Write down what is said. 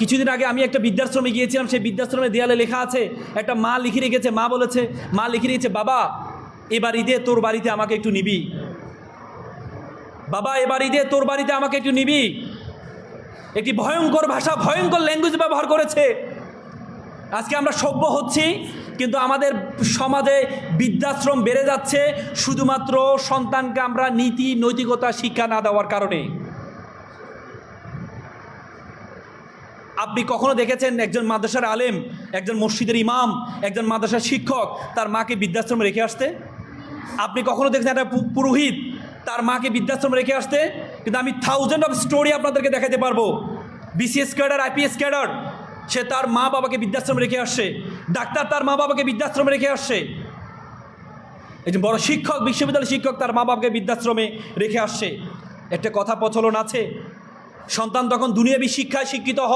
কিছুদিন আগে আমি একটা বৃদ্ধাশ্রমে গিয়েছিলাম, সেই বৃদ্ধাশ্রমে দেয়ালে লেখা আছে, একটা মা লিখে রেখেছে, মা লিখে রেখেছে, বাবা এবার ঈদে তোর বাড়িতে আমাকে একটু নিবি, বাবা এবার ঈদে তোর বাড়িতে আমাকে একটু নিবি। একটি ভয়ঙ্কর ভাষা, ভয়ঙ্কর ল্যাঙ্গুয়েজ ব্যবহার করেছে। আজকে আমরা সভ্য হচ্ছি, কিন্তু আমাদের সমাজে বৃদ্ধাশ্রম বেড়ে যাচ্ছে শুধুমাত্র সন্তানকে আমরা নীতি নৈতিকতা শিক্ষা না দেওয়ার কারণে। আপনি কখনো দেখেছেন একজন মাদ্রাসার আলেম, একজন মসজিদের ইমাম, একজন মাদ্রাসার শিক্ষক তার মাকে বৃদ্ধাশ্রমে রেখে আসতে? আপনি কখনো দেখেছেন একটা পুরোহিত তার মাকে বৃদ্ধাশ্রমে রেখে আসতে? কিন্তু আমি থাউজেন্ড অফ স্টোরি আপনাদেরকে দেখাতে পারবো। বিসিএস ক্যাডার, আইপিএস ক্যাডার, সে তার মা বাবাকে বৃদ্ধাশ্রমে রেখে আসছে। ডাক্তার তার মা বাবাকে বৃদ্ধাশ্রমে রেখে আসছে। একজন বড় শিক্ষক, বিশ্ববিদ্যালয়ের শিক্ষক তার মা বাবাকে বৃদ্ধাশ্রমে রেখে আসছে। একটা কথা প্রচলন আছে, সন্তান তখন দুনিয়াবী শিক্ষায় শিক্ষিত হয়।